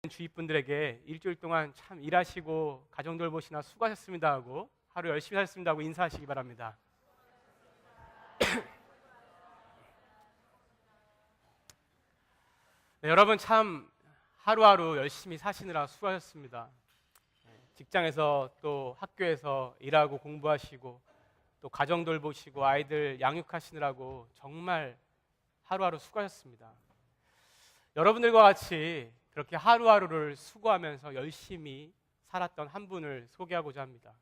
주위 분들에게 일주일 동안 참 일하시고 가정 돌보시나 수고하셨습니다 하고 하루 열심히 하셨습니다 하고 인사하시기 바랍니다. 네, 여러분 참 하루하루 열심히 사시느라 수고하셨습니다. 직장에서 또 학교에서 일하고 공부하시고 또 가정 돌보시고 아이들 양육하시느라고 정말 하루하루 수고하셨습니다. 여러분들과 같이 그렇게 하루하루를 수고하면서 열심히 살았던 한 분을 소개하고자 합니다.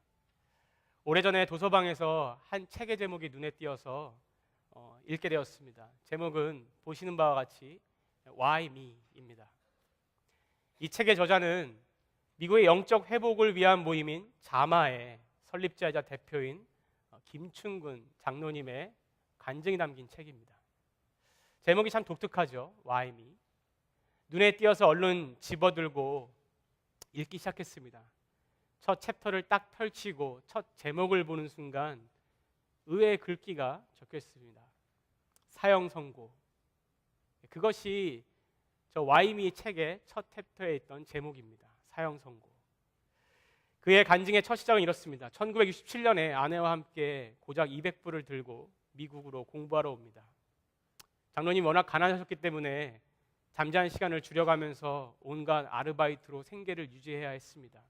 오래전에 도서방에서 한 책의 제목이 눈에 띄어서 읽게 되었습니다. 제목은 보시는 바와 같이 Why Me입니다. 이 책의 저자는 미국의 영적 회복을 위한 모임인 자마의 설립자이자 대표인 김춘근 장로님의 간증이 담긴 책입니다. 제목이 참 독특하죠. Why Me. 눈에 띄어서 얼른 집어들고 읽기 시작했습니다. 첫 챕터를 딱 펼치고 첫 제목을 보는 순간 의외의 글귀가 적혀 있습니다. 사형 선고. 그것이 저 와이미 책의 첫 챕터에 있던 제목입니다. 사형 선고. 그의 간증의 첫 시작은 이렇습니다. 1967년에 아내와 함께 고작 200불을 들고 미국으로 공부하러 옵니다. 장로님 워낙 가난하셨기 때문에 잠자는 시간을 줄여가면서 온갖 아르바이트로 생계를 유지해야 했습니다.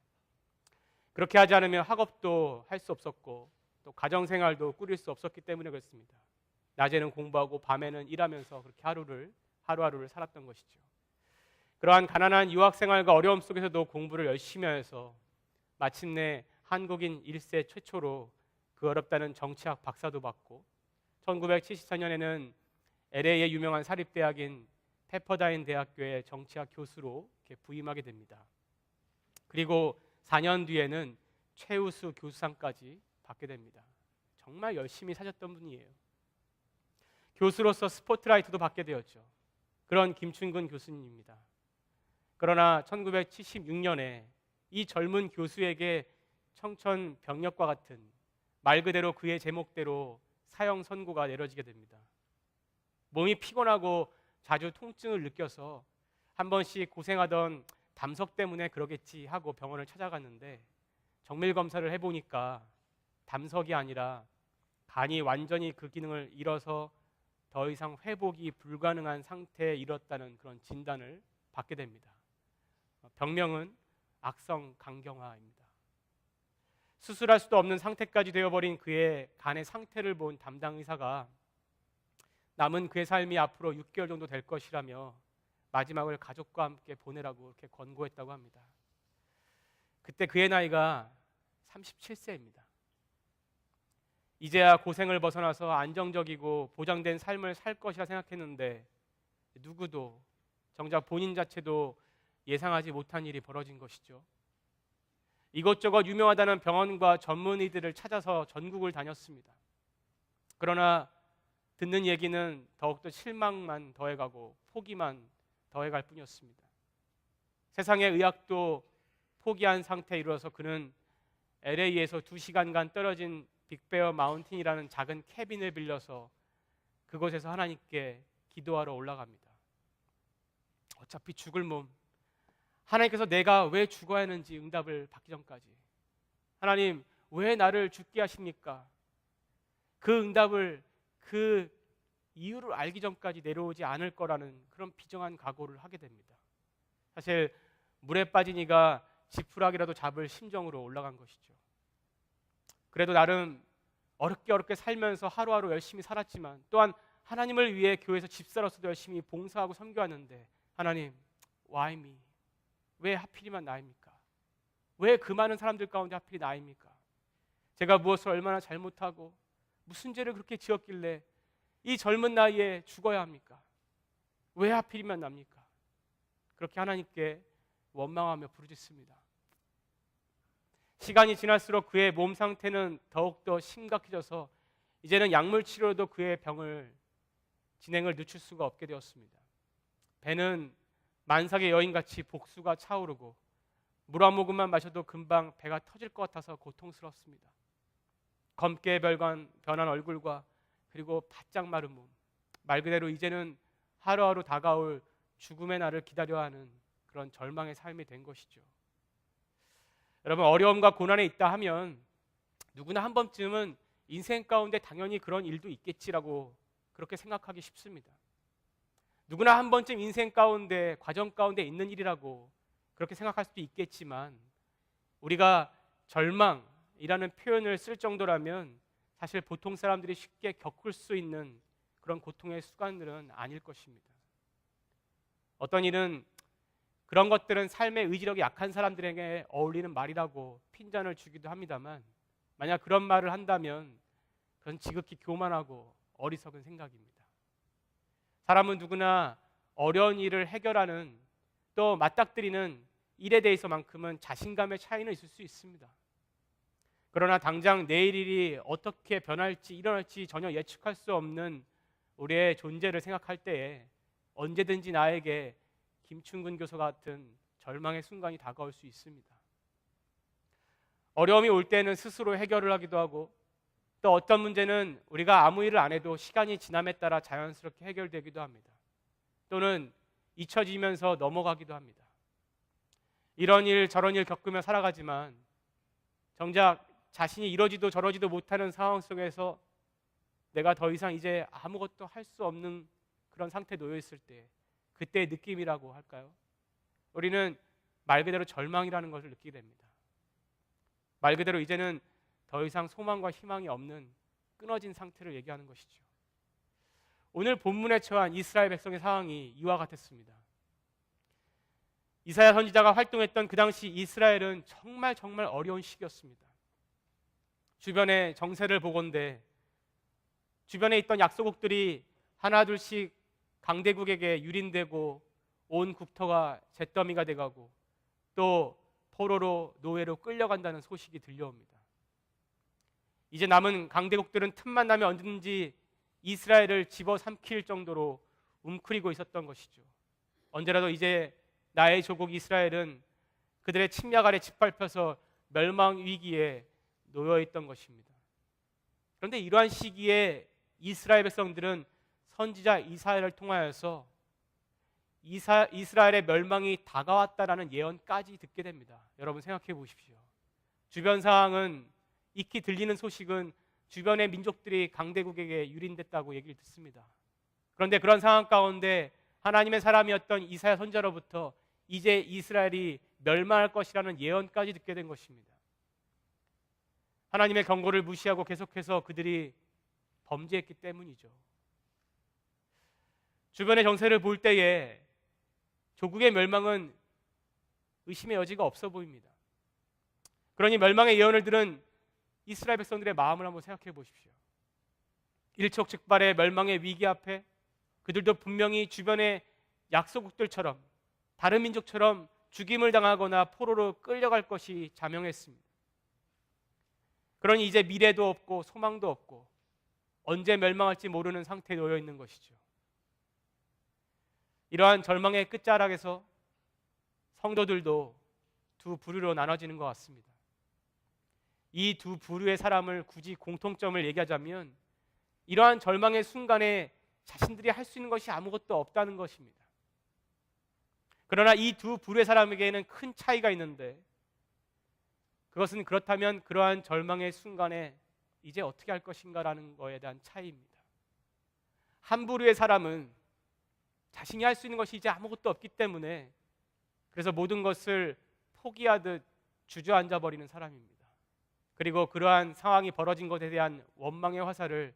그렇게 하지 않으면 학업도 할 수 없었고 또 가정생활도 꾸릴 수 없었기 때문에 그렇습니다. 낮에는 공부하고 밤에는 일하면서 그렇게 하루하루를 살았던 것이죠. 그러한 가난한 유학생활과 어려움 속에서도 공부를 열심히 해서 마침내 한국인 1세 최초로 그 어렵다는 정치학 박사도 받고 1974년에는 LA의 유명한 사립대학인 페퍼다인 대학교의 정치학 교수로 부임하게 됩니다. 그리고 4년 뒤에는 최우수 교수상까지 받게 됩니다. 정말 열심히 사셨던 분이에요. 교수로서 스포트라이트도 받게 되었죠. 그런 김춘근 교수님입니다. 그러나 1976년에 이 젊은 교수에게 청천벽력과 같은 말 그대로 그의 제목대로 사형 선고가 내려지게 됩니다. 몸이 피곤하고 자주 통증을 느껴서 한 번씩 고생하던 담석 때문에 그러겠지 하고 병원을 찾아갔는데 정밀 검사를 해보니까 담석이 아니라 간이 완전히 그 기능을 잃어서 더 이상 회복이 불가능한 상태에 이뤘다는 그런 진단을 받게 됩니다. 병명은 악성 강경화입니다. 수술할 수도 없는 상태까지 되어버린 그의 간의 상태를 본 담당 의사가 남은 그의 삶이 앞으로 6개월 정도 될 것이라며 마지막을 가족과 함께 보내라고 이렇게 권고했다고 합니다. 그때 그의 나이가 37세입니다. 이제야 고생을 벗어나서 안정적이고 보장된 삶을 살 것이라 생각했는데 누구도 정작 본인 자체도 예상하지 못한 일이 벌어진 것이죠. 이것저것 유명하다는 병원과 전문의들을 찾아서 전국을 다녔습니다. 그러나 듣는 얘기는 더욱더 실망만 더해가고 포기만 더해갈 뿐이었습니다. 세상의 의학도 포기한 상태에 이르러서 그는 LA에서 2시간간 떨어진 빅베어 마운틴이라는 작은 캐빈을 빌려서 그곳에서 하나님께 기도하러 올라갑니다. 어차피 죽을 몸, 하나님께서 내가 왜 죽어야 하는지 응답을 받기 전까지, 하나님 왜 나를 죽게 하십니까? 그 응답을 그 이유를 알기 전까지 내려오지 않을 거라는 그런 비정한 각오를 하게 됩니다. 사실 물에 빠진 이가 지푸라기라도 잡을 심정으로 올라간 것이죠. 그래도 나름 어렵게 살면서 하루하루 열심히 살았지만 또한 하나님을 위해 교회에서 집사로서도 열심히 봉사하고 섬겨왔는데 하나님, why me? 왜 하필이면 나입니까? 왜 그 많은 사람들 가운데 하필이 나입니까? 제가 무엇을 얼마나 잘못하고 무슨 죄를 그렇게 지었길래 이 젊은 나이에 죽어야 합니까? 왜 하필이면 납니까? 그렇게 하나님께 원망하며 부르짖습니다. 시간이 지날수록 그의 몸 상태는 더욱더 심각해져서 이제는 약물 치료로도 그의 병을 진행을 늦출 수가 없게 되었습니다. 배는 만삭의 여인같이 복수가 차오르고 물 한 모금만 마셔도 금방 배가 터질 것 같아서 고통스럽습니다. 검게 변한 얼굴과 그리고 바짝 마른 몸, 말 그대로 이제는 하루하루 다가올 죽음의 날을 기다려야 하는 그런 절망의 삶이 된 것이죠. 여러분, 어려움과 고난에 있다 하면 누구나 한 번쯤은 인생 가운데 당연히 그런 일도 있겠지라고 그렇게 생각하기 쉽습니다. 누구나 한 번쯤 인생 가운데, 과정 가운데 있는 일이라고 그렇게 생각할 수도 있겠지만, 우리가 절망이라는 표현을 쓸 정도라면 사실 보통 사람들이 쉽게 겪을 수 있는 그런 고통의 수간들은 아닐 것입니다. 어떤 일은, 그런 것들은 삶의 의지력이 약한 사람들에게 어울리는 말이라고 핀잔을 주기도 합니다만, 만약 그런 말을 한다면 그건 지극히 교만하고 어리석은 생각입니다. 사람은 누구나 어려운 일을 해결하는, 또 맞닥뜨리는 일에 대해서만큼은 자신감의 차이는 있을 수 있습니다. 그러나 당장 내일 일이 어떻게 변할지, 일어날지 전혀 예측할 수 없는 우리의 존재를 생각할 때에 언제든지 나에게 김충근 교수 같은 절망의 순간이 다가올 수 있습니다. 어려움이 올 때는 스스로 해결을 하기도 하고, 또 어떤 문제는 우리가 아무 일을 안 해도 시간이 지남에 따라 자연스럽게 해결되기도 합니다. 또는 잊혀지면서 넘어가기도 합니다. 이런 일 저런 일 겪으며 살아가지만 정작 자신이 이러지도 저러지도 못하는 상황 속에서 내가 더 이상 이제 아무것도 할 수 없는 그런 상태에 놓여 있을 때, 그때의 느낌이라고 할까요? 우리는 말 그대로 절망이라는 것을 느끼게 됩니다. 말 그대로 이제는 더 이상 소망과 희망이 없는 끊어진 상태를 얘기하는 것이죠. 오늘 본문에 처한 이스라엘 백성의 상황이 이와 같았습니다. 이사야 선지자가 활동했던 그 당시 이스라엘은 정말 어려운 시기였습니다. 주변의 정세를 보건대 주변에 있던 약소국들이 하나둘씩 강대국에게 유린되고 온 국토가 잿더미가 돼가고, 또 포로로 노예로 끌려간다는 소식이 들려옵니다. 이제 남은 강대국들은 틈만 나면 언제든지 이스라엘을 집어삼킬 정도로 웅크리고 있었던 것이죠. 언제라도 이제 나의 조국 이스라엘은 그들의 침략 아래 짓밟혀서 멸망 위기에 놓여 있던 것입니다. 그런데 이러한 시기에 이스라엘 백성들은 선지자 이사야를 통하여서 이스라엘의 멸망이 다가왔다라는 예언까지 듣게 됩니다. 여러분 생각해 보십시오. 주변 상황은, 익히 들리는 소식은 주변의 민족들이 강대국에게 유린됐다고 얘기를 듣습니다. 그런데 그런 상황 가운데 하나님의 사람이었던 이사야 선지자로부터 이제 이스라엘이 멸망할 것이라는 예언까지 듣게 된 것입니다. 하나님의 경고를 무시하고 계속해서 그들이 범죄했기 때문이죠. 주변의 정세를 볼 때에 조국의 멸망은 의심의 여지가 없어 보입니다. 그러니 멸망의 예언을 들은 이스라엘 백성들의 마음을 한번 생각해 보십시오. 일촉즉발의 멸망의 위기 앞에 그들도 분명히 주변의 약소국들처럼, 다른 민족처럼 죽임을 당하거나 포로로 끌려갈 것이 자명했습니다. 그러니 이제 미래도 없고 소망도 없고 언제 멸망할지 모르는 상태에 놓여 있는 것이죠. 이러한 절망의 끝자락에서 성도들도 두 부류로 나눠지는 것 같습니다. 이 두 부류의 사람을 굳이 공통점을 얘기하자면 이러한 절망의 순간에 자신들이 할 수 있는 것이 아무것도 없다는 것입니다. 그러나 이 두 부류의 사람에게는 큰 차이가 있는데, 그것은 그렇다면 그러한 절망의 순간에 이제 어떻게 할 것인가라는 것에 대한 차이입니다. 한 부류의 사람은 자신이 할 수 있는 것이 이제 아무것도 없기 때문에 그래서 모든 것을 포기하듯 주저앉아 버리는 사람입니다. 그리고 그러한 상황이 벌어진 것에 대한 원망의 화살을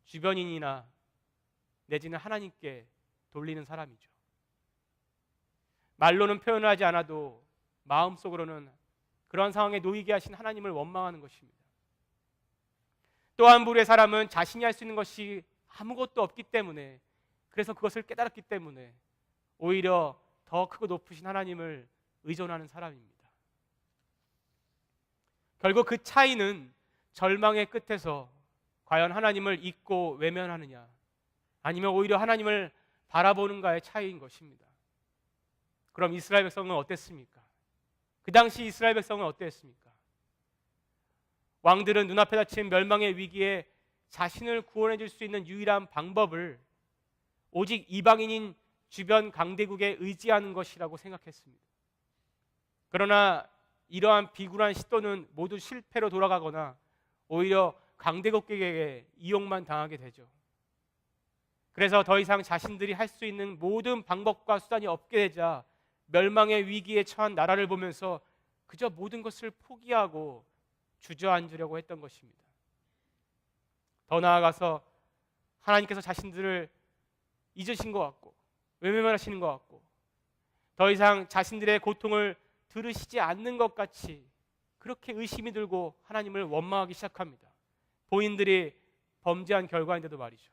주변인이나 내지는 하나님께 돌리는 사람이죠. 말로는 표현을 하지 않아도 마음속으로는 그러한 상황에 놓이게 하신 하나님을 원망하는 것입니다. 또 한 부류의 사람은 자신이 할 수 있는 것이 아무것도 없기 때문에, 그래서 그것을 깨달았기 때문에 오히려 더 크고 높으신 하나님을 의존하는 사람입니다. 결국 그 차이는 절망의 끝에서 과연 하나님을 잊고 외면하느냐, 아니면 오히려 하나님을 바라보는가의 차이인 것입니다. 그럼 이스라엘 백성은 어땠습니까? 그 당시 이스라엘 백성은 어땠습니까? 왕들은 눈앞에 닥친 멸망의 위기에 자신을 구원해 줄 수 있는 유일한 방법을 오직 이방인인 주변 강대국에 의지하는 것이라고 생각했습니다. 그러나 이러한 비굴한 시도는 모두 실패로 돌아가거나 오히려 강대국에게 이용만 당하게 되죠. 그래서 더 이상 자신들이 할 수 있는 모든 방법과 수단이 없게 되자 멸망의 위기에 처한 나라를 보면서 그저 모든 것을 포기하고 주저앉으려고 했던 것입니다. 더 나아가서 하나님께서 자신들을 잊으신 것 같고 외면하시는 것 같고 더 이상 자신들의 고통을 들으시지 않는 것 같이 그렇게 의심이 들고 하나님을 원망하기 시작합니다. 본인들이 범죄한 결과인데도 말이죠.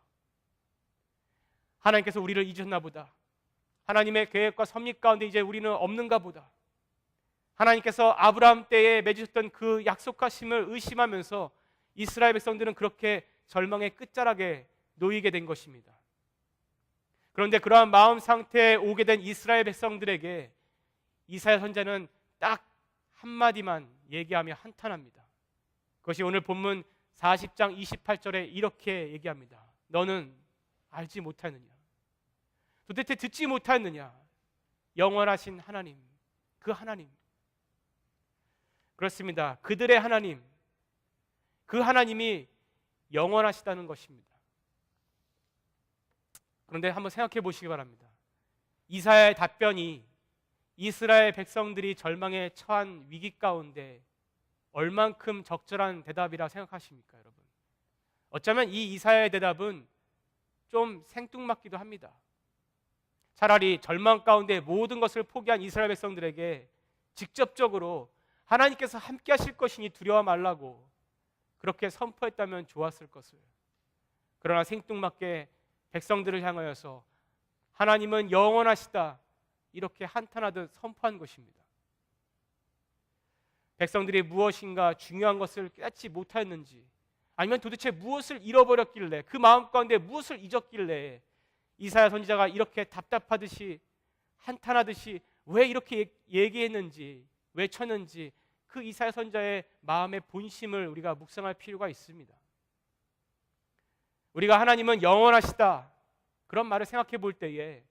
하나님께서 우리를 잊으셨나 보다. 하나님의 계획과 섭리 가운데 이제 우리는 없는가 보다. 하나님께서 아브라함 때에 맺으셨던 그 약속하심을 의심하면서 이스라엘 백성들은 그렇게 절망의 끝자락에 놓이게 된 것입니다. 그런데 그러한 마음 상태에 오게 된 이스라엘 백성들에게 이사야 선지자는 딱 한마디만 얘기하며 한탄합니다. 그것이 오늘 본문 40장 28절에 이렇게 얘기합니다. 너는 알지 못하느냐? 도대체 듣지 못하느냐? 영원하신 하나님, 그 하나님. 그렇습니다. 그들의 하나님, 그 하나님이 영원하시다는 것입니다. 그런데 한번 생각해 보시기 바랍니다. 이사야의 답변이 이스라엘 백성들이 절망에 처한 위기 가운데 얼만큼 적절한 대답이라 생각하십니까, 여러분? 어쩌면 이 이사야의 대답은 좀 생뚱맞기도 합니다. 차라리 절망 가운데 모든 것을 포기한 이스라엘 백성들에게 직접적으로 하나님께서 함께 하실 것이니 두려워 말라고 그렇게 선포했다면 좋았을 것을. 그러나 생뚱맞게 백성들을 향하여서 하나님은 영원하시다 이렇게 한탄하듯 선포한 것입니다. 백성들이 무엇인가 중요한 것을 깨닫지 못하였는지, 아니면 도대체 무엇을 잃어버렸길래, 그 마음 가운데 무엇을 잊었길래 이사야 선지자가 이렇게 답답하듯이 한탄하듯이 왜 이렇게 얘기했는지, 외쳤는지 그 이사야 선지자의 마음의 본심을 우리가 묵상할 필요가 있습니다. 우리가 하나님은 영원하시다 그런 말을 생각해 볼 때에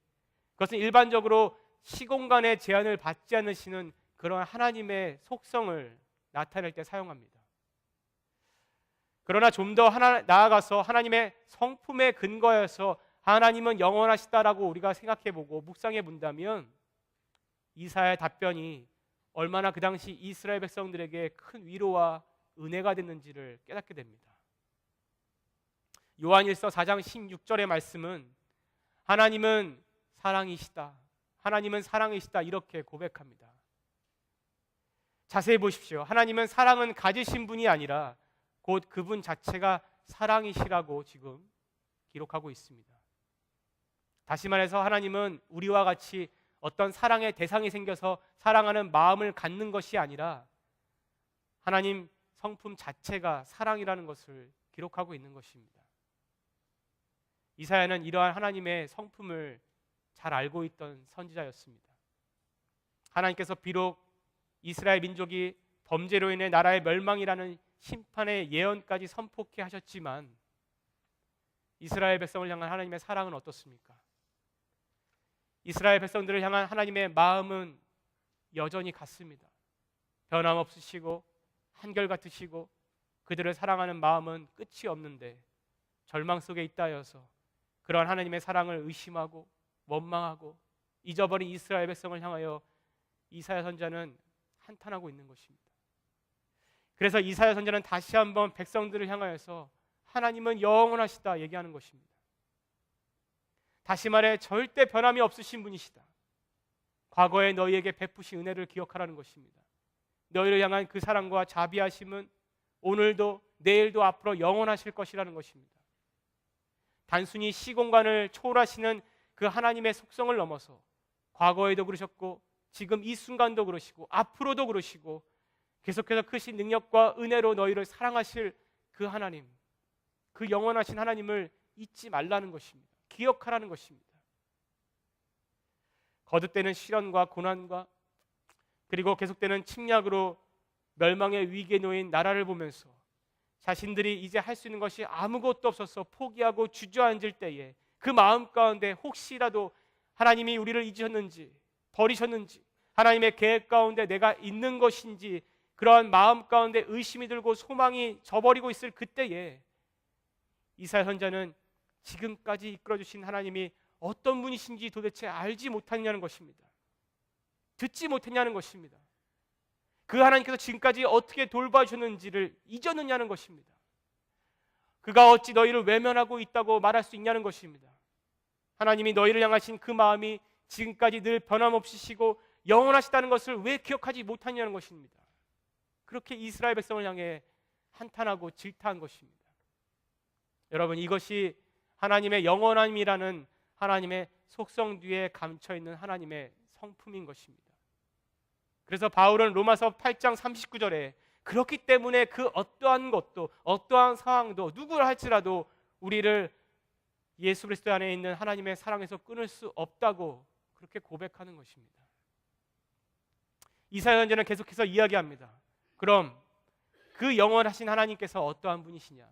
그것은 일반적으로 시공간의 제한을 받지 않으시는 그런 하나님의 속성을 나타낼 때 사용합니다. 그러나 좀 더 나아가서 하나님의 성품에 근거해서 하나님은 영원하시다라고 우리가 생각해보고 묵상해 본다면 이사야의 답변이 얼마나 그 당시 이스라엘 백성들에게 큰 위로와 은혜가 됐는지를 깨닫게 됩니다. 요한일서 4장 16절의 말씀은 하나님은 사랑이시다, 하나님은 사랑이시다 이렇게 고백합니다. 자세히 보십시오. 하나님은 사랑은 가지신 분이 아니라 곧 그분 자체가 사랑이시라고 지금 기록하고 있습니다. 다시 말해서 하나님은 우리와 같이 어떤 사랑의 대상이 생겨서 사랑하는 마음을 갖는 것이 아니라 하나님 성품 자체가 사랑이라는 것을 기록하고 있는 것입니다. 이사야는 이러한 하나님의 성품을 잘 알고 있던 선지자였습니다. 하나님께서 비록 이스라엘 민족이 범죄로 인해 나라의 멸망이라는 심판의 예언까지 선포케 하셨지만 이스라엘 백성을 향한 하나님의 사랑은 어떻습니까? 이스라엘 백성들을 향한 하나님의 마음은 여전히 같습니다. 변함없으시고 한결같으시고 그들을 사랑하는 마음은 끝이 없는데 절망 속에 있다 하여서 그러한 하나님의 사랑을 의심하고 원망하고 잊어버린 이스라엘 백성을 향하여 이사야 선지자는 한탄하고 있는 것입니다. 그래서 이사야 선지자는 다시 한번 백성들을 향하여서 하나님은 영원하시다 얘기하는 것입니다. 다시 말해 절대 변함이 없으신 분이시다. 과거에 너희에게 베푸신 은혜를 기억하라는 것입니다. 너희를 향한 그 사랑과 자비하심은 오늘도 내일도 앞으로 영원하실 것이라는 것입니다. 단순히 시공간을 초월하시는 그 하나님의 속성을 넘어서 과거에도 그러셨고 지금 이 순간도 그러시고 앞으로도 그러시고 계속해서 크신 능력과 은혜로 너희를 사랑하실 그 하나님, 그 영원하신 하나님을 잊지 말라는 것입니다. 기억하라는 것입니다. 거듭되는 시련과 고난과 그리고 계속되는 침략으로 멸망의 위기에 놓인 나라를 보면서 자신들이 이제 할 수 있는 것이 아무것도 없어서 포기하고 주저앉을 때에 그 마음 가운데 혹시라도 하나님이 우리를 잊으셨는지 버리셨는지 하나님의 계획 가운데 내가 있는 것인지 그러한 마음 가운데 의심이 들고 소망이 저버리고 있을 그때에 이사야 선지자는 지금까지 이끌어주신 하나님이 어떤 분이신지 도대체 알지 못했냐는 것입니다. 듣지 못했냐는 것입니다. 그 하나님께서 지금까지 어떻게 돌봐주셨는지를 잊었느냐는 것입니다. 그가 어찌 너희를 외면하고 있다고 말할 수 있냐는 것입니다. 하나님이 너희를 향하신 그 마음이 지금까지 늘 변함없으시고 영원하시다는 것을 왜 기억하지 못하냐는 것입니다. 그렇게 이스라엘 백성을 향해 한탄하고 질타한 것입니다. 여러분, 이것이 하나님의 영원함이라는 하나님의 속성 뒤에 감춰있는 하나님의 성품인 것입니다. 그래서 바울은 로마서 8장 39절에 그렇기 때문에 그 어떠한 것도 어떠한 상황도 누구를 할지라도 우리를 예수 그리스도 안에 있는 하나님의 사랑에서 끊을 수 없다고 그렇게 고백하는 것입니다. 이사야 선지자는 계속해서 이야기합니다. 그럼 그 영원하신 하나님께서 어떠한 분이시냐?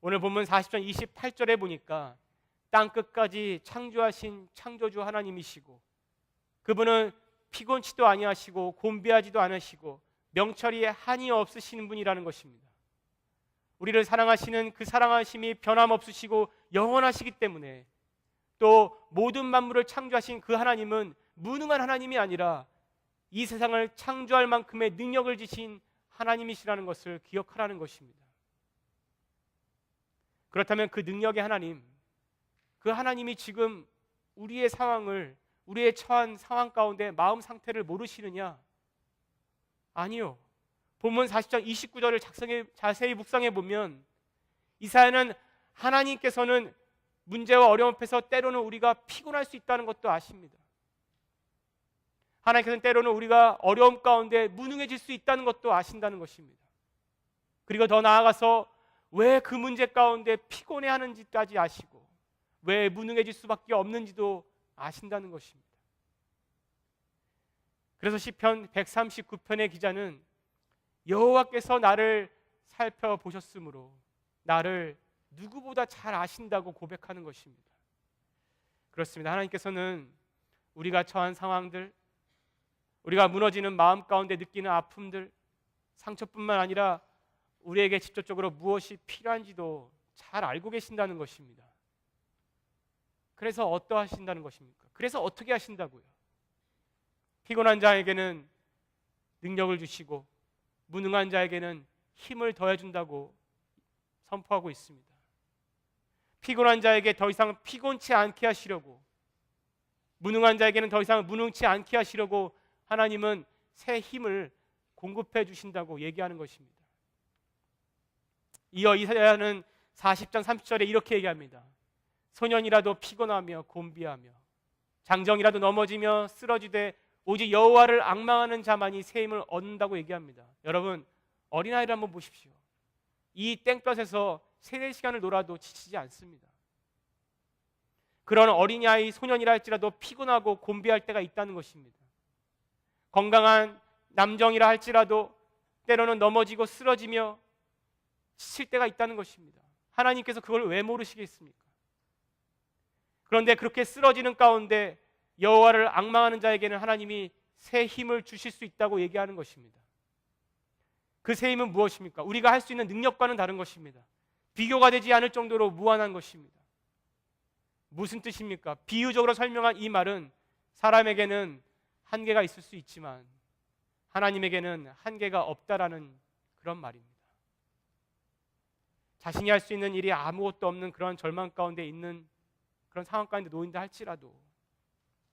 오늘 본문 40장 28절에 보니까 땅끝까지 창조하신 창조주 하나님이시고 그분은 피곤치도 아니하시고 곤비하지도 않으시고 명철이 한이 없으신 분이라는 것입니다. 우리를 사랑하시는 그 사랑하심이 변함없으시고 영원하시기 때문에 또 모든 만물을 창조하신 그 하나님은 무능한 하나님이 아니라 이 세상을 창조할 만큼의 능력을 지신 하나님이시라는 것을 기억하라는 것입니다. 그렇다면 그 능력의 하나님, 그 하나님이 지금 우리의 상황을, 우리의 처한 상황 가운데 마음 상태를 모르시느냐? 아니요. 본문 40장 29절을 자세히 묵상해 보면 이사야는 하나님께서는 문제와 어려움 앞에서 때로는 우리가 피곤할 수 있다는 것도 아십니다. 하나님께서는 때로는 우리가 어려움 가운데 무능해질 수 있다는 것도 아신다는 것입니다. 그리고 더 나아가서 왜 그 문제 가운데 피곤해하는지까지 아시고 왜 무능해질 수밖에 없는지도 아신다는 것입니다. 그래서 시편 139편의 기자는 여호와께서 나를 살펴보셨으므로 나를 누구보다 잘 아신다고 고백하는 것입니다. 그렇습니다. 하나님께서는 우리가 처한 상황들, 우리가 무너지는 마음 가운데 느끼는 아픔들, 상처뿐만 아니라 우리에게 직접적으로 무엇이 필요한지도 잘 알고 계신다는 것입니다. 그래서 어떠하신다는 것입니까? 그래서 어떻게 하신다고요? 피곤한 자에게는 능력을 주시고 무능한 자에게는 힘을 더해준다고 선포하고 있습니다. 피곤한 자에게 더 이상 피곤치 않게 하시려고, 무능한 자에게는 더 이상 무능치 않게 하시려고 하나님은 새 힘을 공급해 주신다고 얘기하는 것입니다. 이어 이사야는 40장 30절에 이렇게 얘기합니다. 소년이라도 피곤하며 곤비하며 장정이라도 넘어지며 쓰러지되 오직 여호와를 앙망하는 자만이 새 힘을 얻는다고 얘기합니다. 여러분, 어린아이를 한번 보십시오. 이 땡볕에서 3-4시간을 놀아도 지치지 않습니다. 그런 어린아이, 소년이라 할지라도 피곤하고 곤비할 때가 있다는 것입니다. 건강한 남정이라 할지라도 때로는 넘어지고 쓰러지며 지칠 때가 있다는 것입니다. 하나님께서 그걸 왜 모르시겠습니까? 그런데 그렇게 쓰러지는 가운데 여호와를 앙망하는 자에게는 하나님이 새 힘을 주실 수 있다고 얘기하는 것입니다. 그 새 힘은 무엇입니까? 우리가 할 수 있는 능력과는 다른 것입니다. 비교가 되지 않을 정도로 무한한 것입니다. 무슨 뜻입니까? 비유적으로 설명한 이 말은 사람에게는 한계가 있을 수 있지만 하나님에게는 한계가 없다라는 그런 말입니다. 자신이 할 수 있는 일이 아무것도 없는 그런 절망 가운데 있는 그런 상황 가운데 놓인다 할지라도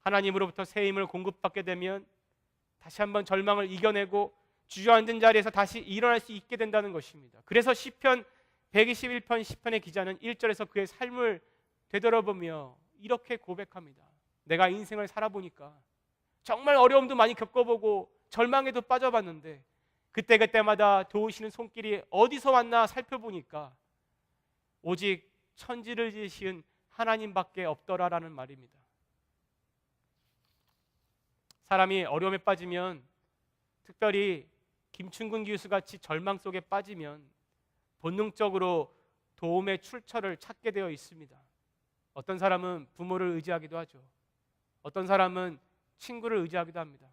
하나님으로부터 새 힘을 공급받게 되면 다시 한번 절망을 이겨내고 주저앉은 자리에서 다시 일어날 수 있게 된다는 것입니다. 그래서 시편 121편 10편의 기자는 1절에서 그의 삶을 되돌아보며 이렇게 고백합니다. 내가 인생을 살아보니까 정말 어려움도 많이 겪어보고 절망에도 빠져봤는데 그때마다 도우시는 손길이 어디서 왔나 살펴보니까 오직 천지를 지으신 하나님밖에 없더라라는 말입니다. 사람이 어려움에 빠지면, 특별히 김충근 교수같이 절망 속에 빠지면 본능적으로 도움의 출처를 찾게 되어 있습니다. 어떤 사람은 부모를 의지하기도 하죠. 어떤 사람은 친구를 의지하기도 합니다.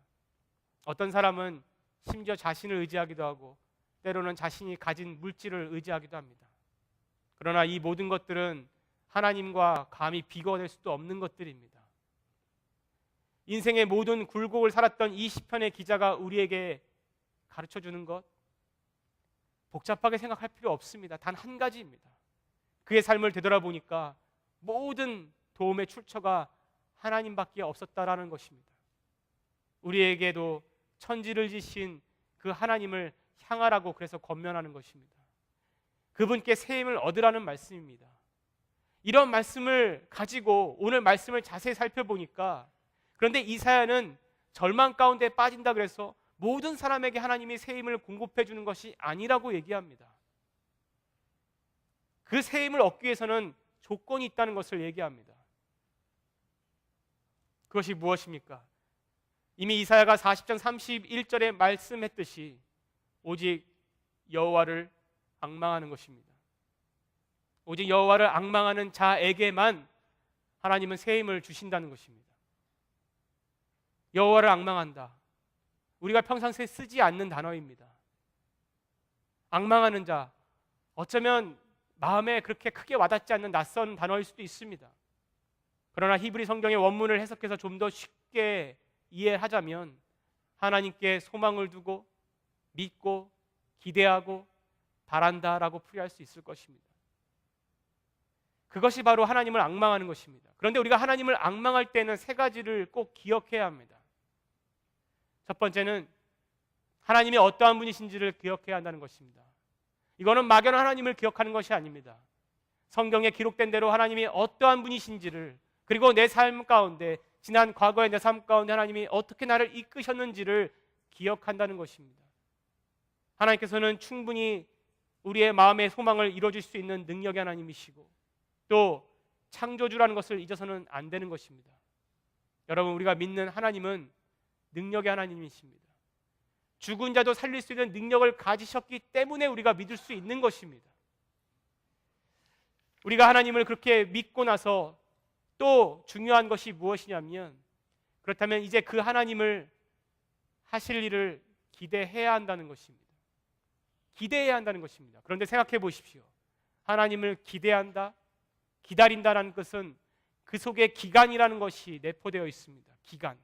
어떤 사람은 심지어 자신을 의지하기도 하고 때로는 자신이 가진 물질을 의지하기도 합니다. 그러나 이 모든 것들은 하나님과 감히 비교될 수도 없는 것들입니다. 인생의 모든 굴곡을 살았던 이 시편의 기자가 우리에게 가르쳐주는 것, 복잡하게 생각할 필요 없습니다. 단 한 가지입니다. 그의 삶을 되돌아보니까 모든 도움의 출처가 하나님밖에 없었다라는 것입니다. 우리에게도 천지를 지신 그 하나님을 향하라고 그래서 권면하는 것입니다. 그분께 새 힘을 얻으라는 말씀입니다. 이런 말씀을 가지고 오늘 말씀을 자세히 살펴보니까, 그런데 이사야는 절망 가운데 빠진다 그래서 모든 사람에게 하나님이 새 힘을 공급해 주는 것이 아니라고 얘기합니다. 그 새 힘을 얻기 위해서는 조건이 있다는 것을 얘기합니다. 그것이 무엇입니까? 이미 이사야가 40장 31절에 말씀했듯이 오직 여호와를 앙망하는 것입니다. 오직 여호와를 앙망하는 자에게만 하나님은 새 힘을 주신다는 것입니다. 여호와를 앙망한다. 우리가 평상시에 쓰지 않는 단어입니다. 앙망하는 자, 어쩌면 마음에 그렇게 크게 와닿지 않는 낯선 단어일 수도 있습니다. 그러나 히브리 성경의 원문을 해석해서 좀 더 쉽게 이해하자면 하나님께 소망을 두고 믿고 기대하고 바란다라고 풀이할 수 있을 것입니다. 그것이 바로 하나님을 앙망하는 것입니다. 그런데 우리가 하나님을 앙망할 때는 세 가지를 꼭 기억해야 합니다. 첫 번째는 하나님이 어떠한 분이신지를 기억해야 한다는 것입니다. 이거는 막연한 하나님을 기억하는 것이 아닙니다. 성경에 기록된 대로 하나님이 어떠한 분이신지를, 그리고 내 삶 가운데, 지난 과거의 내 삶 가운데 하나님이 어떻게 나를 이끄셨는지를 기억한다는 것입니다. 하나님께서는 충분히 우리의 마음의 소망을 이루어줄 수 있는 능력의 하나님이시고 또 창조주라는 것을 잊어서는 안 되는 것입니다. 여러분, 우리가 믿는 하나님은 능력의 하나님이십니다. 죽은 자도 살릴 수 있는 능력을 가지셨기 때문에 우리가 믿을 수 있는 것입니다. 우리가 하나님을 그렇게 믿고 나서 또 중요한 것이 무엇이냐면, 그렇다면 이제 그 하나님을 하실 일을 기대해야 한다는 것입니다. 기대해야 한다는 것입니다. 그런데 생각해 보십시오. 하나님을 기대한다, 기다린다라는 것은 그 속에 기간이라는 것이 내포되어 있습니다. 기간.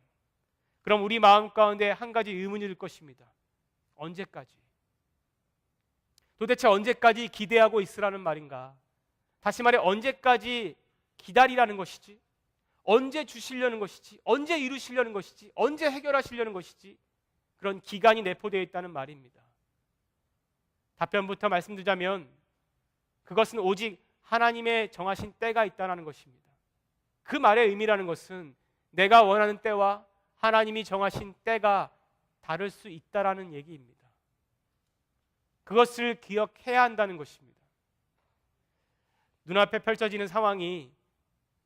그럼 우리 마음 가운데 한 가지 의문이 들 것입니다. 언제까지? 도대체 언제까지 기대하고 있으라는 말인가? 다시 말해, 언제까지 기다리라는 것이지? 언제 주시려는 것이지? 언제 이루시려는 것이지? 언제 해결하시려는 것이지? 그런 기간이 내포되어 있다는 말입니다. 답변부터 말씀드리자면 그것은 오직 하나님의 정하신 때가 있다는 것입니다. 그 말의 의미라는 것은 내가 원하는 때와 하나님이 정하신 때가 다를 수 있다라는 얘기입니다. 그것을 기억해야 한다는 것입니다. 눈앞에 펼쳐지는 상황이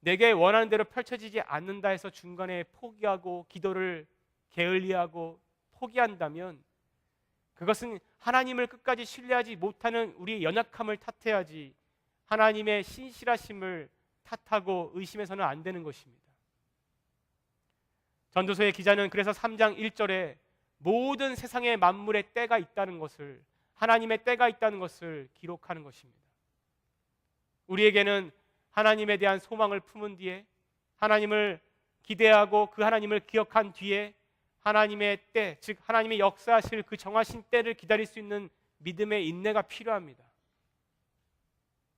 내게 원하는 대로 펼쳐지지 않는다 해서 중간에 포기하고 기도를 게을리하고 포기한다면 그것은 하나님을 끝까지 신뢰하지 못하는 우리의 연약함을 탓해야지 하나님의 신실하심을 탓하고 의심해서는 안 되는 것입니다. 전도서의 기자는 그래서 3장 1절에 모든 세상의 만물의 때가 있다는 것을, 하나님의 때가 있다는 것을 기록하는 것입니다. 우리에게는 하나님에 대한 소망을 품은 뒤에, 하나님을 기대하고 그 하나님을 기억한 뒤에 하나님의 때, 즉 하나님의 역사하실 그 정하신 때를 기다릴 수 있는 믿음의 인내가 필요합니다.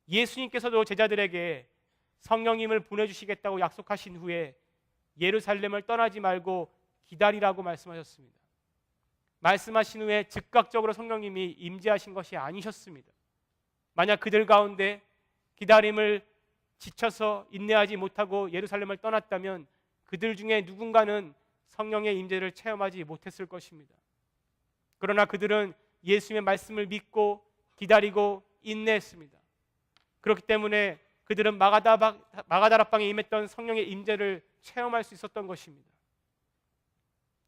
예수님께서도 제자들에게 성령님을 보내주시겠다고 약속하신 후에 예루살렘을 떠나지 말고 기다리라고 말씀하셨습니다. 말씀하신 후에 즉각적으로 성령님이 임재하신 것이 아니셨습니다. 만약 그들 가운데 기다림을 지쳐서 인내하지 못하고 예루살렘을 떠났다면 그들 중에 누군가는 성령의 임재를 체험하지 못했을 것입니다. 그러나 그들은 예수님의 말씀을 믿고 기다리고 인내했습니다. 그렇기 때문에 그들은 마가다락방에 임했던 성령의 임재를 체험할 수 있었던 것입니다.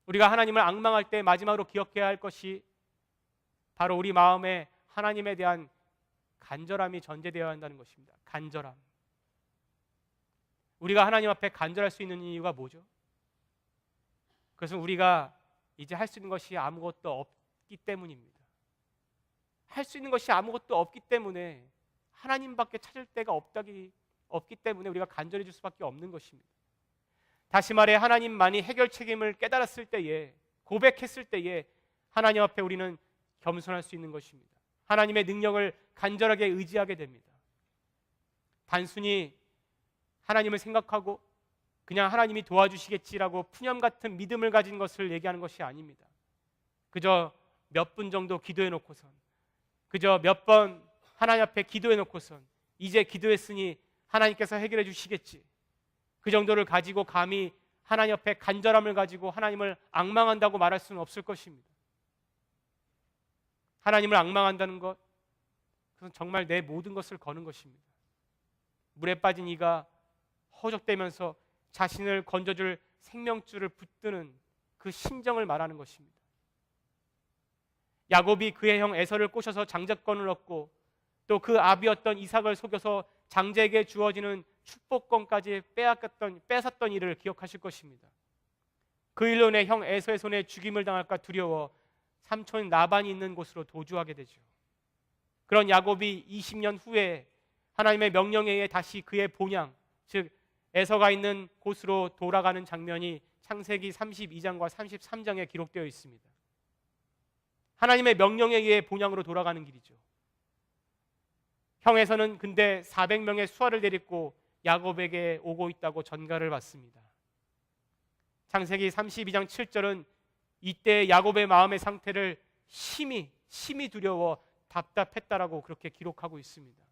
우리가 하나님을 앙망할 때 마지막으로 기억해야 할 것이 바로 우리 마음에 하나님에 대한 간절함이 전제되어야 한다는 것입니다. 간절함. 우리가 하나님 앞에 간절할 수 있는 이유가 뭐죠? 그것은 우리가 이제 할 수 있는 것이 아무것도 없기 때문입니다. 할 수 있는 것이 아무것도 없기 때문에 하나님밖에 찾을 데가 없기 때문에 우리가 간절해질 수밖에 없는 것입니다. 다시 말해 하나님만이 해결 책임을 깨달았을 때에, 고백했을 때에 하나님 앞에 우리는 겸손할 수 있는 것입니다. 하나님의 능력을 간절하게 의지하게 됩니다. 단순히 하나님을 생각하고 그냥 하나님이 도와주시겠지라고 푸념 같은 믿음을 가진 것을 얘기하는 것이 아닙니다. 그저 몇 분 정도 기도해 놓고선, 그저 몇 번 하나님 앞에 기도해 놓고선 이제 기도했으니 하나님께서 해결해 주시겠지, 그 정도를 가지고 감히 하나님 앞에 간절함을 가지고 하나님을 앙망한다고 말할 수는 없을 것입니다. 하나님을 앙망한다는 것, 그것은 정말 내 모든 것을 거는 것입니다. 물에 빠진 이가 허적대면서 자신을 건져줄 생명줄을 붙드는 그 심정을 말하는 것입니다. 야곱이 그의 형 에서를 꼬셔서 장자권을 얻고 또 그 아비였던 이삭을 속여서 장자에게 주어지는 축복권까지 뺏었던 일을 기억하실 것입니다. 그 일로 인해 형 에서의 손에 죽임을 당할까 두려워 삼촌 라반이 있는 곳으로 도주하게 되죠. 그런 야곱이 20년 후에 하나님의 명령에 의해 다시 그의 본향, 즉 에서가 있는 곳으로 돌아가는 장면이 창세기 32장과 33장에 기록되어 있습니다. 하나님의 명령에 의해 본향으로 돌아가는 길이죠. 형 에서는 근데 400명의 수하를 데리고 야곱에게 오고 있다고 전가를 받습니다. 창세기 32장 7절은 이때 야곱의 마음의 상태를 심히 두려워 답답했다라고 그렇게 기록하고 있습니다.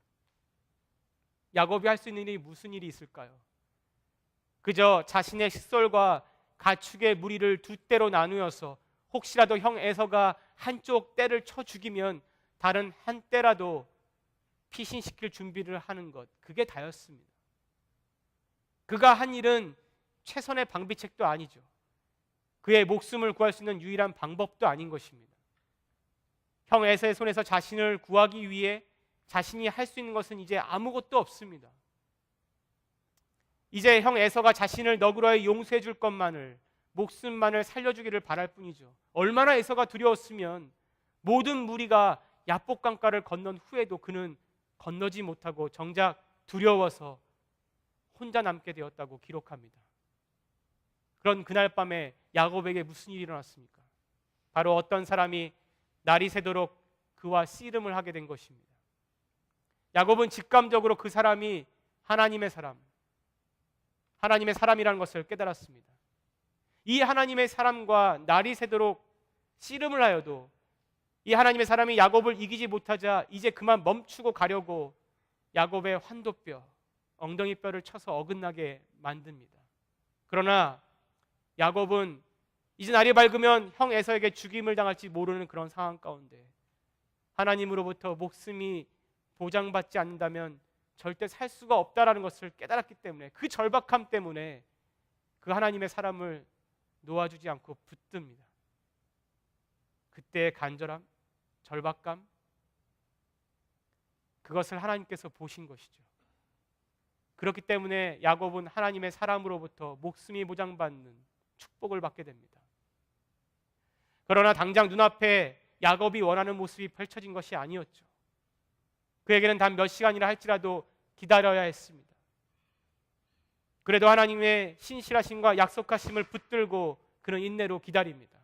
야곱이 할 수 있는 일이 무슨 일이 있을까요? 그저 자신의 식솔과 가축의 무리를 두 떼로 나누어서 혹시라도 형 에서가 한쪽 떼를 쳐 죽이면 다른 한 떼라도 피신시킬 준비를 하는 것, 그게 다였습니다. 그가 한 일은 최선의 방비책도 아니죠. 그의 목숨을 구할 수 있는 유일한 방법도 아닌 것입니다. 형 에서의 손에서 자신을 구하기 위해 자신이 할 수 있는 것은 이제 아무것도 없습니다. 이제 형 에서가 자신을 너그러이 용서해 줄 것만을, 목숨만을 살려주기를 바랄 뿐이죠. 얼마나 에서가 두려웠으면 모든 무리가 야복강가를 건넌 후에도 그는 건너지 못하고 정작 두려워서 혼자 남게 되었다고 기록합니다. 그런 그날 밤에 야곱에게 무슨 일이 일어났습니까? 바로 어떤 사람이 날이 새도록 그와 씨름을 하게 된 것입니다. 야곱은 직감적으로 그 사람이 하나님의 사람이라는 것을 깨달았습니다. 이 하나님의 사람과 날이 새도록 씨름을 하여도 이 하나님의 사람이 야곱을 이기지 못하자 이제 그만 멈추고 가려고 야곱의 환도뼈, 엉덩이뼈를 쳐서 어긋나게 만듭니다. 그러나 야곱은 이제 날이 밝으면 형 에서에게 죽임을 당할지 모르는 그런 상황 가운데 하나님으로부터 목숨이 보장받지 않는다면 절대 살 수가 없다라는 것을 깨달았기 때문에, 그 절박함 때문에 그 하나님의 사람을 놓아주지 않고 붙듭니다. 그때의 간절함, 절박감, 그것을 하나님께서 보신 것이죠. 그렇기 때문에 야곱은 하나님의 사람으로부터 목숨이 보장받는 축복을 받게 됩니다. 그러나 당장 눈앞에 야곱이 원하는 모습이 펼쳐진 것이 아니었죠. 그에게는 단 몇 시간이라 할지라도 기다려야 했습니다. 그래도 하나님의 신실하심과 약속하심을 붙들고 그는 인내로 기다립니다.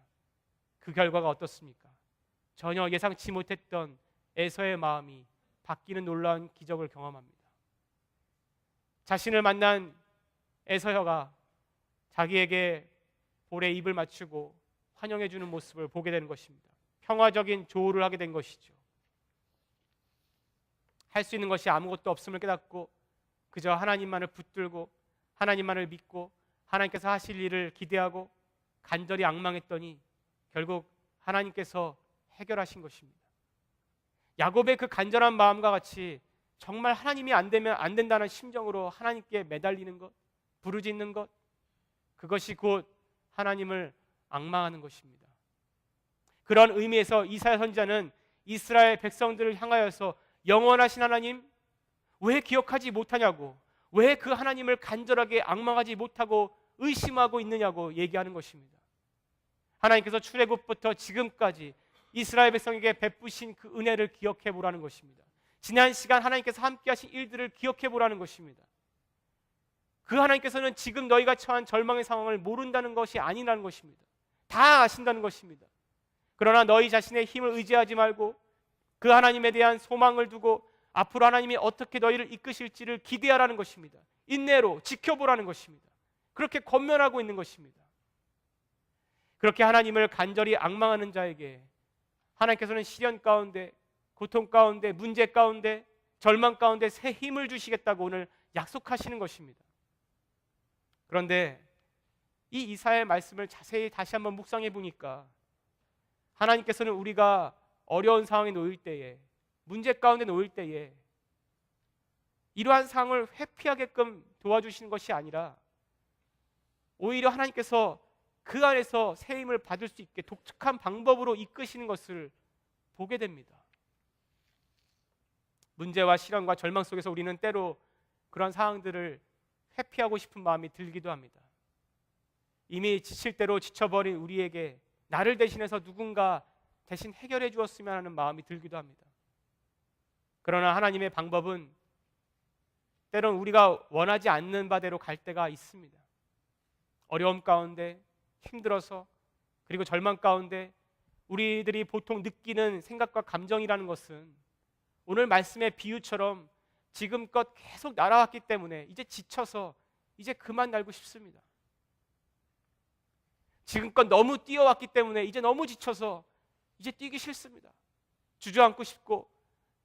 그 결과가 어떻습니까? 전혀 예상치 못했던 에서의 마음이 바뀌는 놀라운 기적을 경험합니다. 자신을 만난 에서가 자기에게 볼에 입을 맞추고 환영해 주는 모습을 보게 되는 것입니다. 평화적인 조우를 하게 된 것이죠. 할 수 있는 것이 아무것도 없음을 깨닫고 그저 하나님만을 붙들고 하나님만을 믿고 하나님께서 하실 일을 기대하고 간절히 앙망했더니 결국 하나님께서 해결하신 것입니다. 야곱의 그 간절한 마음과 같이 정말 하나님이 안 되면 안 된다는 심정으로 하나님께 매달리는 것, 부르짖는 것, 그것이 곧 하나님을 앙망하는 것입니다. 그런 의미에서 이사야 선지자는 이스라엘 백성들을 향하여서 영원하신 하나님 왜 기억하지 못하냐고, 왜 그 하나님을 간절하게 앙망하지 못하고 의심하고 있느냐고 얘기하는 것입니다. 하나님께서 출애굽부터 지금까지 이스라엘 백성에게 베푸신 그 은혜를 기억해 보라는 것입니다. 지난 시간 하나님께서 함께 하신 일들을 기억해 보라는 것입니다. 그 하나님께서는 지금 너희가 처한 절망의 상황을 모른다는 것이 아니라는 것입니다. 다 아신다는 것입니다. 그러나 너희 자신의 힘을 의지하지 말고 그 하나님에 대한 소망을 두고 앞으로 하나님이 어떻게 너희를 이끄실지를 기대하라는 것입니다. 인내로 지켜보라는 것입니다. 그렇게 권면하고 있는 것입니다. 그렇게 하나님을 간절히 앙망하는 자에게 하나님께서는 시련 가운데, 고통 가운데, 문제 가운데, 절망 가운데 새 힘을 주시겠다고 오늘 약속하시는 것입니다. 그런데 이 이사야의 말씀을 자세히 다시 한번 묵상해 보니까 하나님께서는 우리가 어려운 상황에 놓일 때에, 문제 가운데 놓일 때에 이러한 상황을 회피하게끔 도와주시는 것이 아니라 오히려 하나님께서 그 안에서 새 힘을 받을 수 있게 독특한 방법으로 이끄시는 것을 보게 됩니다. 문제와 시련과 절망 속에서 우리는 때로 그런 상황들을 회피하고 싶은 마음이 들기도 합니다. 이미 지칠 대로 지쳐버린 우리에게 나를 대신해서 누군가 대신 해결해 주었으면 하는 마음이 들기도 합니다. 그러나 하나님의 방법은 때론 우리가 원하지 않는 바대로 갈 때가 있습니다. 어려움 가운데, 힘들어서, 그리고 절망 가운데 우리들이 보통 느끼는 생각과 감정이라는 것은 오늘 말씀의 비유처럼 지금껏 계속 날아왔기 때문에 이제 지쳐서 이제 그만 날고 싶습니다. 지금껏 너무 뛰어왔기 때문에 이제 너무 지쳐서 이제 뛰기 싫습니다. 주저앉고 싶고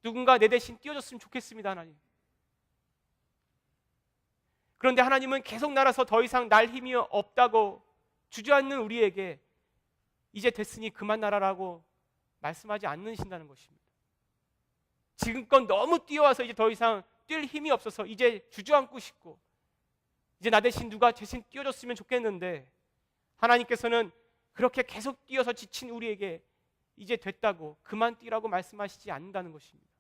누군가 내 대신 뛰어줬으면 좋겠습니다. 하나님. 그런데 하나님은 계속 날아서 더 이상 날 힘이 없다고 주저앉는 우리에게 이제 됐으니 그만 날아라고 말씀하지 않으신다는 것입니다. 지금껏 너무 뛰어와서 이제 더 이상 뛸 힘이 없어서 이제 주저앉고 싶고 이제 나 대신 누가 대신 뛰어줬으면 좋겠는데 하나님께서는 그렇게 계속 뛰어서 지친 우리에게 이제 됐다고 그만 뛰라고 말씀하시지 않는다는 것입니다.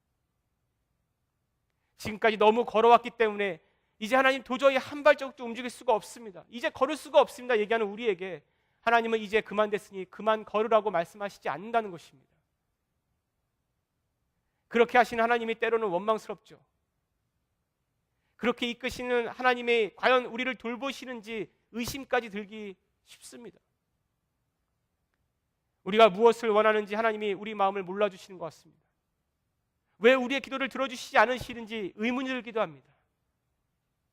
지금까지 너무 걸어왔기 때문에 이제 하나님 도저히 한 발짝도 움직일 수가 없습니다. 이제 걸을 수가 없습니다. 얘기하는 우리에게 하나님은 이제 그만 됐으니 그만 걸으라고 말씀하시지 않는다는 것입니다. 그렇게 하시는 하나님이 때로는 원망스럽죠. 그렇게 이끄시는 하나님이 과연 우리를 돌보시는지 의심까지 들기 쉽습니다. 우리가 무엇을 원하는지 하나님이 우리 마음을 몰라주시는 것 같습니다. 왜 우리의 기도를 들어주시지 않으시는지 의문이 들기도 합니다.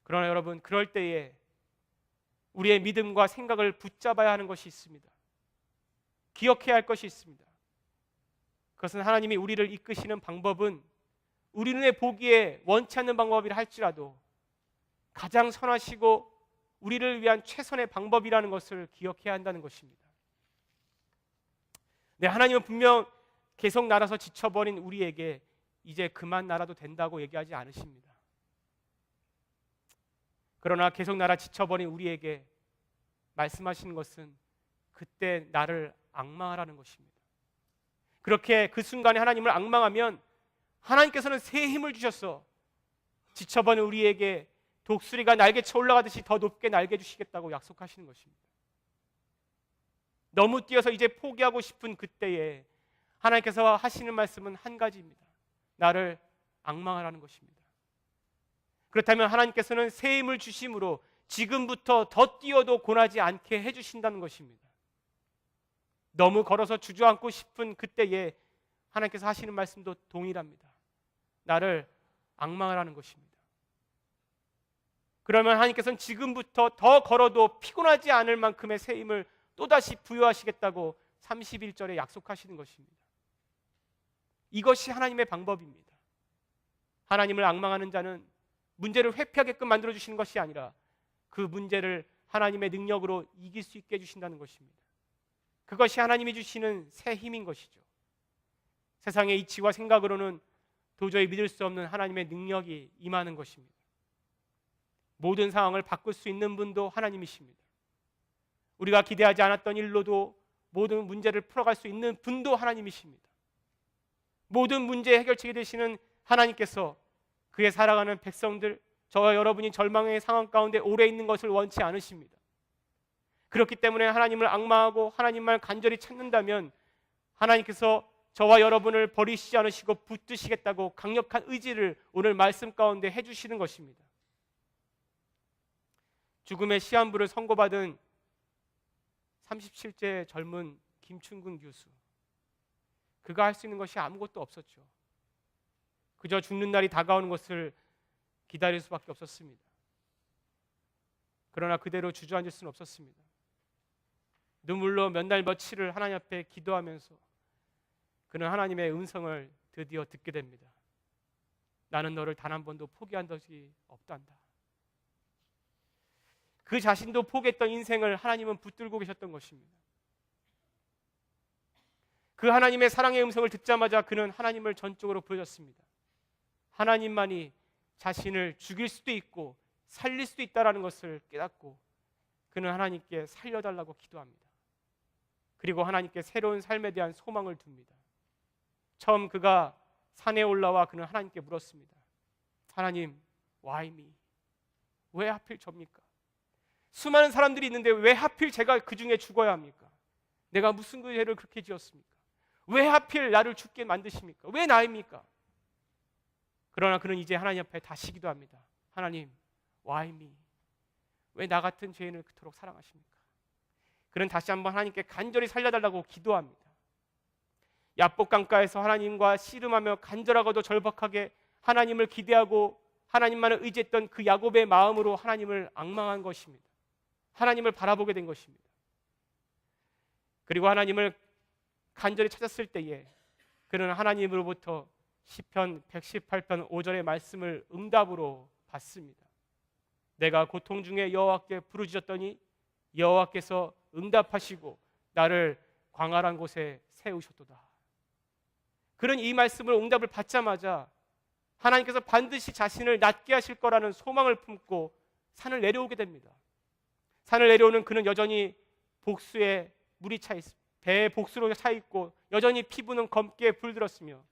그러나 여러분, 그럴 때에 우리의 믿음과 생각을 붙잡아야 하는 것이 있습니다. 기억해야 할 것이 있습니다. 그것은 하나님이 우리를 이끄시는 방법은 우리 눈에 보기에 원치 않는 방법이라 할지라도 가장 선하시고 우리를 위한 최선의 방법이라는 것을 기억해야 한다는 것입니다. 네, 하나님은 분명 계속 날아서 지쳐버린 우리에게 이제 그만 날아도 된다고 얘기하지 않으십니다. 그러나 계속 날아 지쳐버린 우리에게 말씀하시는 것은 그때 나를 앙망하라는 것입니다. 그렇게 그 순간에 하나님을 앙망하면 하나님께서는 새 힘을 주셔서 지쳐버린 우리에게 독수리가 날개쳐 올라가듯이 더 높게 날개 주시겠다고 약속하시는 것입니다. 너무 뛰어서 이제 포기하고 싶은 그때에 하나님께서 하시는 말씀은 한 가지입니다. 나를 앙망하라는 것입니다. 그렇다면 하나님께서는 새 힘을 주심으로 지금부터 더 뛰어도 고나지 않게 해주신다는 것입니다. 너무 걸어서 주저앉고 싶은 그때에 하나님께서 하시는 말씀도 동일합니다. 나를 앙망하라는 것입니다. 그러면 하나님께서는 지금부터 더 걸어도 피곤하지 않을 만큼의 새 힘을 또다시 부여하시겠다고 31절에 약속하시는 것입니다. 이것이 하나님의 방법입니다. 하나님을 앙망하는 자는 문제를 회피하게끔 만들어주시는 것이 아니라 그 문제를 하나님의 능력으로 이길 수 있게 해주신다는 것입니다. 그것이 하나님이 주시는 새 힘인 것이죠. 세상의 이치와 생각으로는 도저히 믿을 수 없는 하나님의 능력이 임하는 것입니다. 모든 상황을 바꿀 수 있는 분도 하나님이십니다. 우리가 기대하지 않았던 일로도 모든 문제를 풀어갈 수 있는 분도 하나님이십니다. 모든 문제의 해결책이 되시는 하나님께서 그의 살아가는 백성들, 저와 여러분이 절망의 상황 가운데 오래 있는 것을 원치 않으십니다. 그렇기 때문에 하나님을 앙망하고 하나님만 간절히 찾는다면 하나님께서 저와 여러분을 버리시지 않으시고 붙드시겠다고 강력한 의지를 오늘 말씀 가운데 해주시는 것입니다. 죽음의 시한부를 선고받은 37세 젊은 김춘근 교수, 그가 할 수 있는 것이 아무것도 없었죠. 그저 죽는 날이 다가오는 것을 기다릴 수밖에 없었습니다. 그러나 그대로 주저앉을 수는 없었습니다. 눈물로 몇 날 며칠을 하나님 앞에 기도하면서 그는 하나님의 음성을 드디어 듣게 됩니다. 나는 너를 단 한 번도 포기한 적이 없단다. 그 자신도 포기했던 인생을 하나님은 붙들고 계셨던 것입니다. 그 하나님의 사랑의 음성을 듣자마자 그는 하나님을 전적으로 부르짖습니다. 하나님만이 자신을 죽일 수도 있고 살릴 수도 있다는 것을 깨닫고 그는 하나님께 살려달라고 기도합니다. 그리고 하나님께 새로운 삶에 대한 소망을 둡니다. 처음 그가 산에 올라와 그는 하나님께 물었습니다. 하나님, why me? 왜 하필 접니까? 수많은 사람들이 있는데 왜 하필 제가 그 중에 죽어야 합니까? 내가 무슨 그 죄를 그렇게 지었습니까? 왜 하필 나를 죽게 만드십니까? 왜 나입니까? 그러나 그는 이제 하나님 앞에 다시 기도합니다. 하나님, why me? 왜 나 같은 죄인을 그토록 사랑하십니까? 그는 다시 한번 하나님께 간절히 살려달라고 기도합니다. 야복 강가에서 하나님과 씨름하며 간절하고도 절박하게 하나님을 기대하고 하나님만을 의지했던 그 야곱의 마음으로 하나님을 앙망한 것입니다. 하나님을 바라보게 된 것입니다. 그리고 하나님을 간절히 찾았을 때에 그는 하나님으로부터 시편 118편 5절의 말씀을 응답으로 받습니다. 내가 고통 중에 여호와께 부르짖었더니 여호와께서 응답하시고 나를 광활한 곳에 세우셨도다. 그는 이 말씀을 응답을 받자마자 하나님께서 반드시 자신을 낫게 하실 거라는 소망을 품고 산을 내려오게 됩니다. 산을 내려오는 그는 여전히 복수에 물이 차 있습니다. 배에 복수로 차 있고 여전히 피부는 검게 불들었으며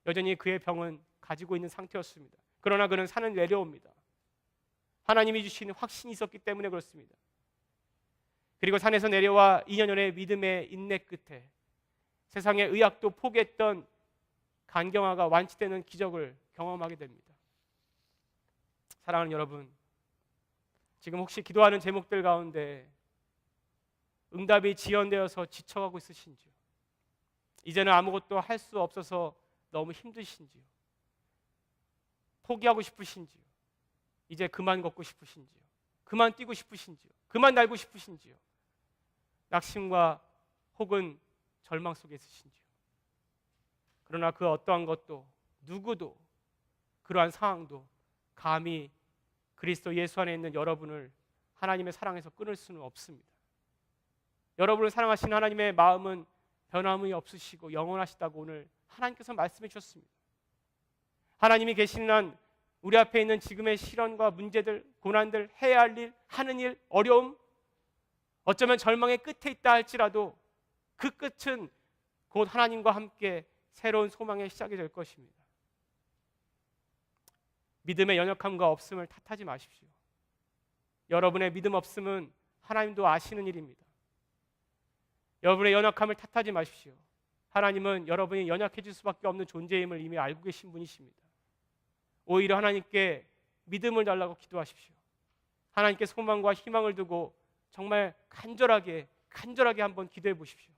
여전히 그의 병은 가지고 있는 상태였습니다. 그러나 그는 산을 내려옵니다. 하나님이 주신 확신이 있었기 때문에 그렇습니다. 그리고 산에서 내려와 2년여의 믿음의 인내 끝에 세상의 의학도 포기했던 간경화가 완치되는 기적을 경험하게 됩니다. 사랑하는 여러분, 지금 혹시 기도하는 제목들 가운데 응답이 지연되어서 지쳐가고 있으신지요? 이제는 아무것도 할 수 없어서 너무 힘드신지요? 포기하고 싶으신지요? 이제 그만 걷고 싶으신지요? 그만 뛰고 싶으신지요? 그만 날고 싶으신지요? 낙심과 혹은 절망 속에 있으신지요? 그러나 그 어떠한 것도 누구도 그러한 상황도 감히 그리스도 예수 안에 있는 여러분을 하나님의 사랑에서 끊을 수는 없습니다. 여러분을 사랑하시는 하나님의 마음은 변함이 없으시고 영원하시다고 오늘 하나님께서 말씀해 주셨습니다. 하나님이 계시는 한 우리 앞에 있는 지금의 시련과 문제들, 고난들, 해야 할 일, 하는 일, 어려움, 어쩌면 절망의 끝에 있다 할지라도 그 끝은 곧 하나님과 함께 새로운 소망의 시작이 될 것입니다. 믿음의 연약함과 없음을 탓하지 마십시오. 여러분의 믿음 없음은 하나님도 아시는 일입니다. 여러분의 연약함을 탓하지 마십시오. 하나님은 여러분이 연약해질 수밖에 없는 존재임을 이미 알고 계신 분이십니다. 오히려 하나님께 믿음을 달라고 기도하십시오. 하나님께 소망과 희망을 두고 정말 간절하게 한번 기도해 보십시오.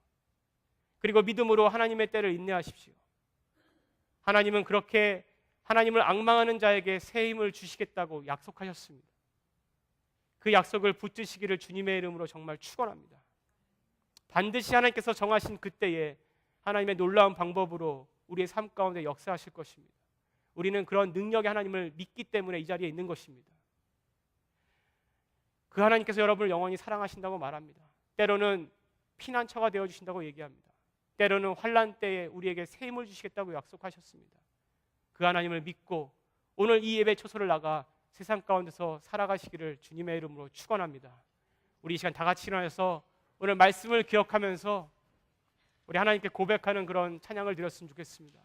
그리고 믿음으로 하나님의 때를 인내하십시오. 하나님은 그렇게 하나님을 앙망하는 자에게 새 힘을 주시겠다고 약속하셨습니다. 그 약속을 붙드시기를 주님의 이름으로 정말 축원합니다. 반드시 하나님께서 정하신 그때에 하나님의 놀라운 방법으로 우리의 삶 가운데 역사하실 것입니다. 우리는 그런 능력의 하나님을 믿기 때문에 이 자리에 있는 것입니다. 그 하나님께서 여러분을 영원히 사랑하신다고 말합니다. 때로는 피난처가 되어주신다고 얘기합니다. 때로는 환난 때에 우리에게 새 힘을 주시겠다고 약속하셨습니다. 그 하나님을 믿고 오늘 이 예배 초소를 나가 세상 가운데서 살아가시기를 주님의 이름으로 축원합니다. 우리 이 시간 다 같이 일어나서 오늘 말씀을 기억하면서 우리 하나님께 고백하는 그런 찬양을 드렸으면 좋겠습니다.